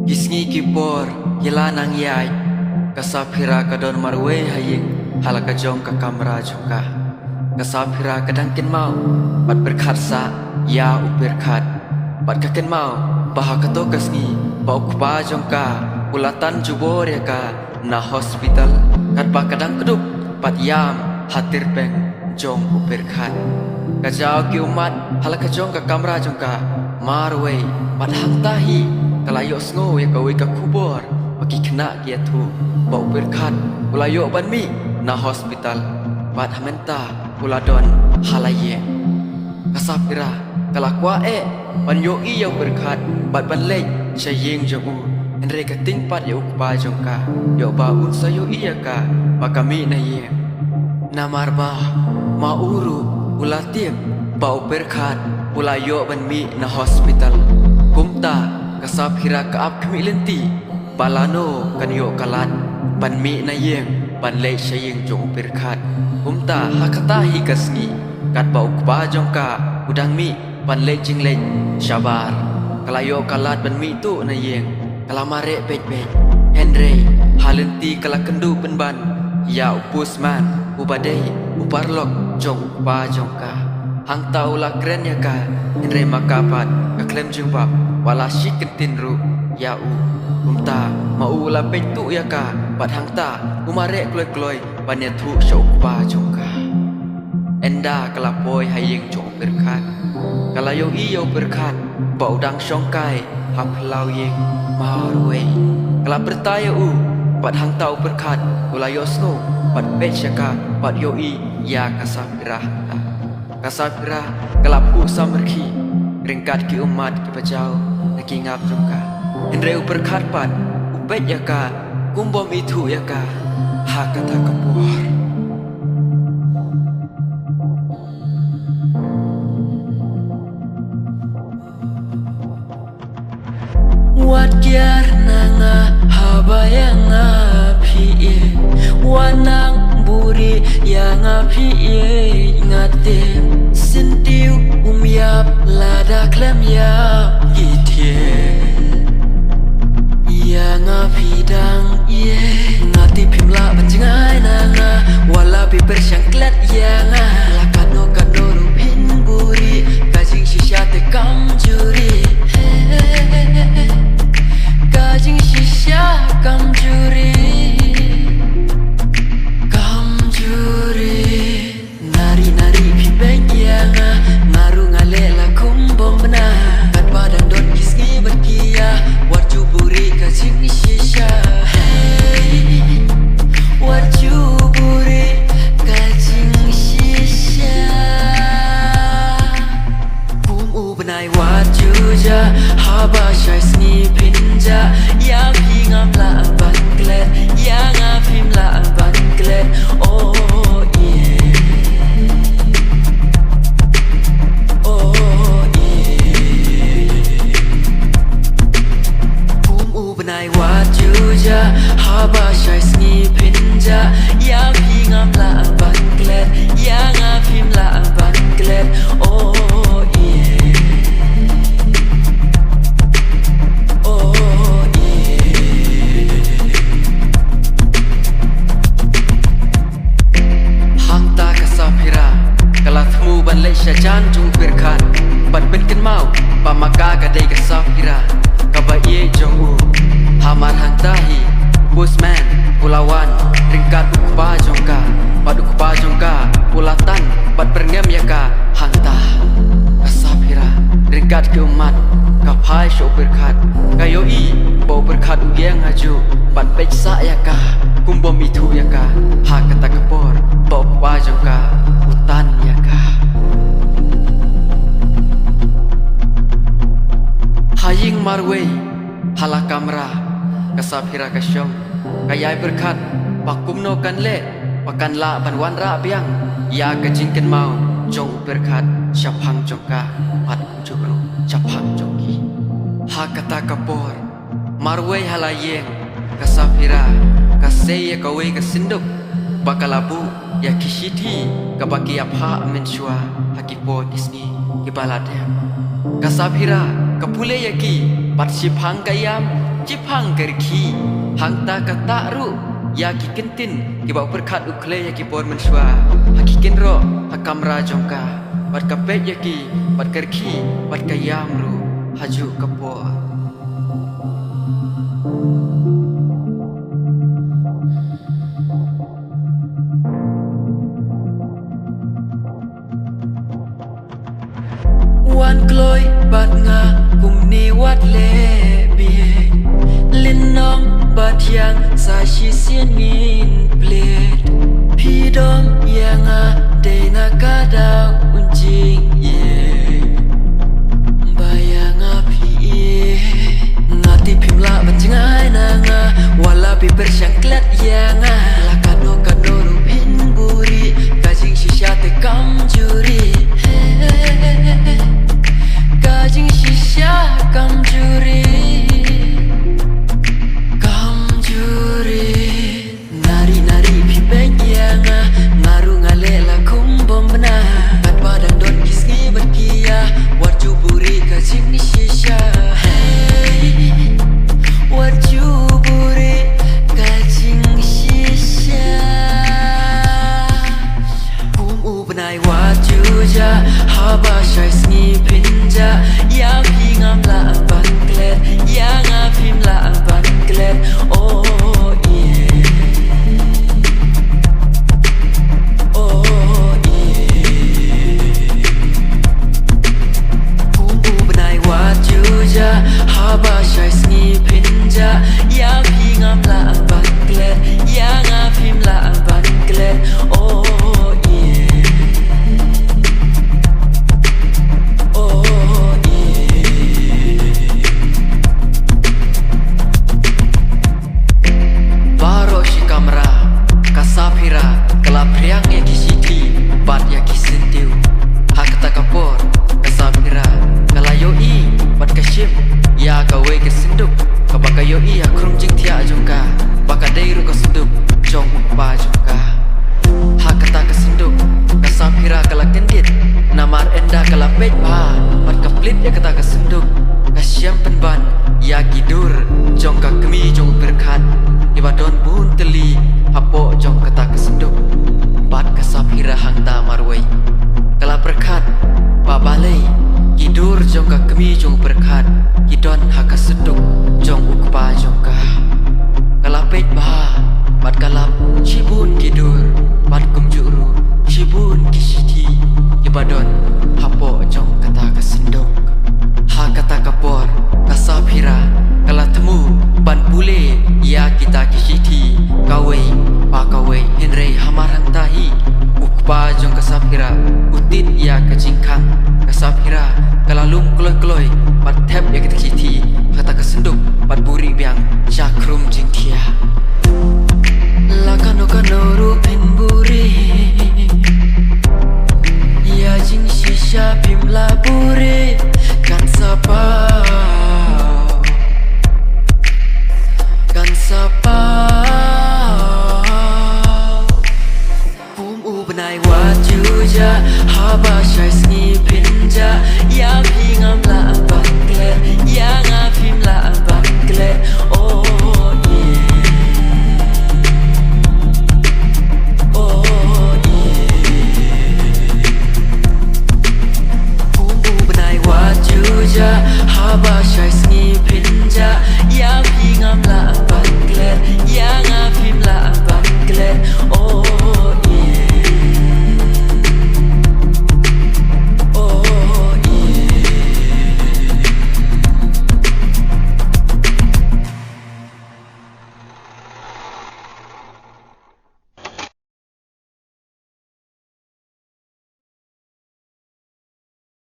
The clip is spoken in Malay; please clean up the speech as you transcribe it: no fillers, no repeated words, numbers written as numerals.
Gisngi kipor gila nang yai kasapira kadon marwe haying halaka jong ka kamera jongka kasapira kadangkin mau pat berkhatsa ya ubirkhat pat kaken mau baha kato kasngi bau kupa jongka ulatan jubor ya ka na hospital kat ba kadang keduk pat yam hatir peng jong ubirkhat kajau ki umat halaka jong ka kamera jongka marwe pat hangtahi kalayo sngo ya kawi ka kubor bagi kena kia tu bau berkat ulayo banmi na hospital pat hamenta uladon halaye kasapira kalakwa banyo i yang berkat bat banlek saying jongu enre kating pat ya ukpa jongka yo ba un sayo iya ka makami na ye namarba mauru ulatim bau berkat ulayo banmi na hospital kumta kasapira kaap kami lenti balano kanyo kalat banmi na yeng banlay saying jong berkat umta hakatahi kasngi kat bau kba jongka udang mi banlay jinglay syabar kalayo kalat banmi tu na yeng kalamare pej-pej henry halenti kalakendu penban ya upusman ubadai uparlok jong kba jongka hang taula kren ya ka henry makapat kaklem jumpa wala shikentin ru ya u umta mau la petu ya ka pat hangta umare kloi-kloi banya thu syok pa jongka enda kalapoi hayeng jong berkat kalayo i yo berkat bau dang syongkai haplau yeng marwe kala bertaya u pat hangta berkat ulayo sno pat bechaka pat yo i ya kasapira kalapu samerki ringkat ki umat ki pajau naki ngap jongka Hendra berkat pat upet yaka kumbom itu yaka hakata kapur wat gyar nanga habayanga pie wanang buri yang api ngate sintiu umyap lada klem yap gitie yang api dang ye ngati pimla banjengai nanga wala pi bersyangklat yang lakano kanoro pin buri kajing shisha te kamjuri kajing shisha kamjuri nari-nari pi beng yang ngaru ngalela kumbom bena kat badan don kisgi berkia warju buri kajing shisha warju buri kajing shisha kumu benai warju ja haba syai sngi pinja yang hingam la ban klet yang afim la ban klet oh Juja haba syai sngi pinja yang hingam la ban klet yang afim la ban klet oh yeah oh yeah hangta kasapira kalatmu ban le syajan jung berkat ban penken mau pamaka gadai kasapira kabaye jongu Hamar hantahi Busman Pulawan Ringkat ukpa jongka Pad ukpa jongka Pulatan Pad perngem yaka Hanta Kasapira Ringkat ke umat Kapai syok berkat Kayo i Bau berkat ugiang haju Pad peksa yaka Kumbom itu yaka Hakata kepor Bau ukpa jongka Utan yaka Haying marwe Hala kamera kasapira kasyong kayai berkat pakumno kan le pakan la banwan ra biang ya kajingken mau jong berkat syapang jongka pat jubru syapang jongki hakata kapor marwe halayeng kasapira kaseye kawe kasinduk bakalabu ya kishiti kabaki apha menshua hakipo disni kibaladem kasapira kapule yaki pat syapang kayam Jipang kerki hang ta kata ru ya ki kentin ki bau perkat ukle ya ki por mensua hakikin ro hakam rajongka bat kapet ya ki bat kerki bat kayam ru haju kapor wan kloi bat nga kum ni wat le bie lin nong bat yang sa shi sien min bled pi dom yang a de na ka da un jing ye bayang a pi ngati phim la ban jing ai na nga wala pi bersyang klat yang a la kano kano ru pin buri ka jing shisha te kam juri Kajing shisha kam juri Nari pi penyanga Ngaru ngalela kumbom bena Kat padang don kisgi berkia Warju buri kajing shisha Warju buri kajing shisha Kumu benai warju ja Haba syai sengi pinja Yang hingam la amban klet Yang afim la amban klet Oh yeah Oh yeah Kumu benai waju ja Haba syai sengi pinja Yang hingam la amban klet Yang afim la amban klet Oh Kasapira kelapriang ya kisiti bat ya kisentiu hak takapor kasapira kalayoi bat kasyim ya gawe kesenduk kabakayoi akrum jing tia jongka bakadeiru kesenduk jong upa jongka hak kata kesenduk kasapira kalakendit namar enda kalapet ba bat kaplit ya kata kesenduk kasyam penban ya gidur jongka kemi jong berkat ibadon bun teli Hapo jong kata kesenduk Bat kasapira hang ta marwai Kala berkat Pabalai Kidur jong ka kemi jong berkat Kidon haka seduk Jong ukpa jong ka Kala peit bah Bat kalap Cibun kidur Bat kumjuru Cibun kisiti Ibadon Hapo jong kata kesenduk Ha kata kapor Kasapira Kala temu Ban pule Ya kita kisiti Kawai Pakawai Henry hamarang tahi Ukpa jong kasapira Utit ya kajingkang Kasapira Kalalung kloy kloy Bat tep ya kita kisiti